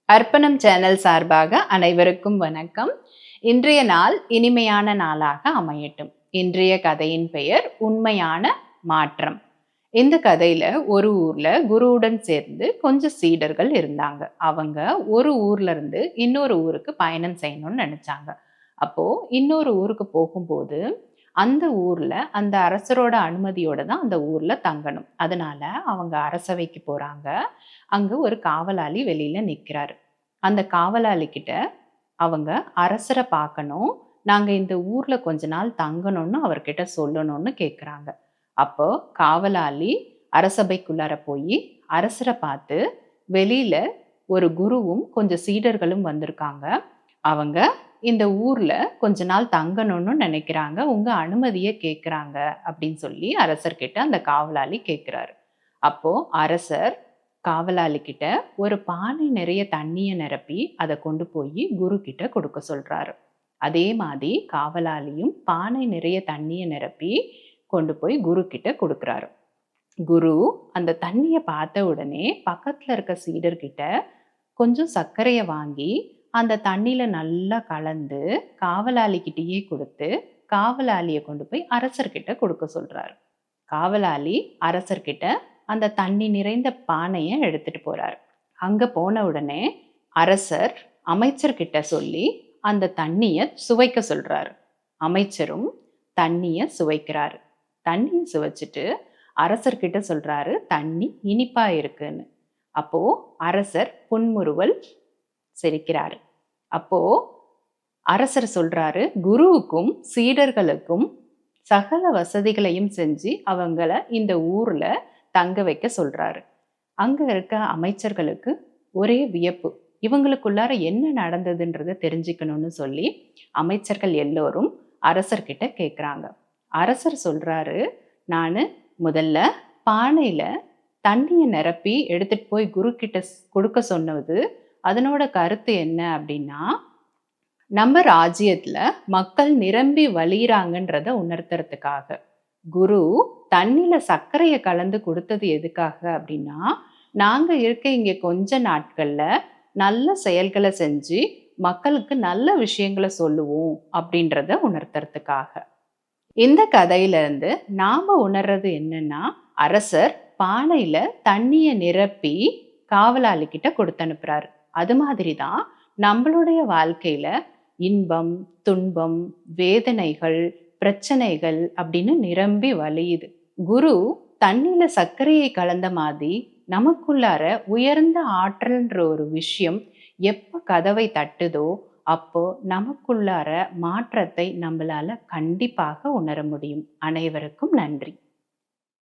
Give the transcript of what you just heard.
அர்ப்பணம் சேனல் சார்பாக அனைவருக்கும் வணக்கம். இன்றைய நாள் இனிமையான நாளாக அமையட்டும். இன்றைய கதையின் பெயர் உண்மையான மாற்றம். இந்த கதையில ஒரு ஊர்ல குருவுடன் சேர்ந்து கொஞ்சம் சீடர்கள் இருந்தாங்க. அவங்க ஒரு ஊர்ல இருந்து இன்னொரு ஊருக்கு பயணம் செய்யணும்னு நினைச்சாங்க. அப்போ இன்னொரு ஊருக்கு போகும்போது அந்த ஊர்ல அந்த அரசரோட அனுமதியோட தான் அந்த ஊர்ல தங்கணும். அதனால அவங்க அரசவைக்கு போறாங்க. அங்க ஒரு காவலாளி வெளியில நிக்கிறாரு. அந்த காவலாளி கிட்ட அவங்க அரசரை பார்க்கணும். நாங்க இந்த ஊர்ல கொஞ்ச நாள் தங்கணும்னு அவர்கிட்ட சொல்லணும்னு கேட்குறாங்க. அப்போ காவலாளி அரசபைக்குள்ளார போய் அரசரை பார்த்து வெளியில ஒரு குருவும் கொஞ்சம் சீடர்களும் வந்திருக்காங்க. அவங்க இந்த ஊர்ல கொஞ்ச நாள் தங்கணும்னு நினைக்கிறாங்க. உங்க அனுமதியை கேட்குறாங்க அப்படின்னு சொல்லி அரசர்கிட்ட அந்த காவலாளி கேட்குறாரு. அப்போ அரசர் காவலாளி கிட்ட ஒரு பானை நிறைய தண்ணிய நிரப்பி அதை கொண்டு போய் குரு கிட்ட கொடுக்க சொல்றாரு. அதே மாதிரி காவலாளியும் பானை நிறைய தண்ணிய நிரப்பி கொண்டு போய் குரு கிட்ட கொடுக்குறாரு. குரு அந்த தண்ணிய பார்த்த உடனே பக்கத்துல இருக்க சீடர்கிட்ட கொஞ்சம் சர்க்கரையை வாங்கி அந்த தண்ணியில நல்லா கலந்து காவலாளிகிட்டயே கொடுத்து காவலாளியை கொண்டு போய் அரசர்கிட்ட கொடுக்க சொல்றாரு. காவலாளி அரசர்கிட்ட அந்த தண்ணி நிறைந்த பானையை எடுத்துட்டு போறாரு. அங்க போன உடனே அரசர் அமைச்சர்கிட்ட சொல்லி அந்த தண்ணிய சுவைக்க சொல்றாரு. அமைச்சரும் தண்ணிய சுவைக்கிறாரு. தண்ணியை சுவைச்சிட்டு அரசர்கிட்ட சொல்றாரு, தண்ணி இனிப்பா இருக்குன்னு. அப்போ அரசர் புன்முறுவல் சிரிக்கிறாரு. அப்போ அரசர் சொல்றாரு, குருவுக்கும் சீடர்களுக்கும் சகல வசதிகளையும் செஞ்சு அவங்கள இந்த ஊர்ல தங்க வைக்க சொல்றாரு. அங்க இருக்க அமைச்சர்களுக்கு ஒரே வியப்பு. இவங்களுக்குள்ளார என்ன நடந்ததுன்றத தெரிஞ்சுக்கணும்னு சொல்லி அமைச்சர்கள் எல்லோரும் அரசர்கிட்ட கேட்குறாங்க. அரசர் சொல்றாரு, நான் முதல்ல பானையில தண்ணியை நிரப்பி எடுத்துட்டு போய் குரு கிட்ட கொடுக்க சொன்னது அதனோட கருத்து என்ன அப்படின்னா, நம்ம ராஜ்யத்துல மக்கள் நிரம்பி வழியிறாங்கன்றத உணர்த்துறதுக்காக. குரு தண்ணியில சர்க்கரையை கலந்து கொடுத்தது எதுக்காக அப்படின்னா, நாங்க இருக்க இங்க கொஞ்ச நாட்கள்ல நல்ல செயல்களை செஞ்சு மக்களுக்கு நல்ல விஷயங்களை சொல்லுவோம் அப்படின்றத உணர்த்துறதுக்காக. இந்த கதையில இருந்து நாம உணர்றது என்னன்னா, அரசர் பானையில தண்ணிய நிரப்பி காவலாளி கிட்ட கொடுத்து அனுப்புறாரு. அது மாதிரிதான் நம்மளுடைய வாழ்க்கையில இன்பம், துன்பம், வேதனைகள், பிரச்சனைகள் அப்படின்னு நிரம்பி வழியுது. குரு தண்ணியில சர்க்கரையை கலந்த மாதிரி நமக்குள்ளார உயர்ந்த ஆற்றல்ன்ற ஒரு விஷயம் எப்ப கதவை தட்டுதோ அப்போ நமக்குள்ளார மாற்றத்தை நம்மளால கண்டிப்பாக உணர முடியும். அனைவருக்கும் நன்றி.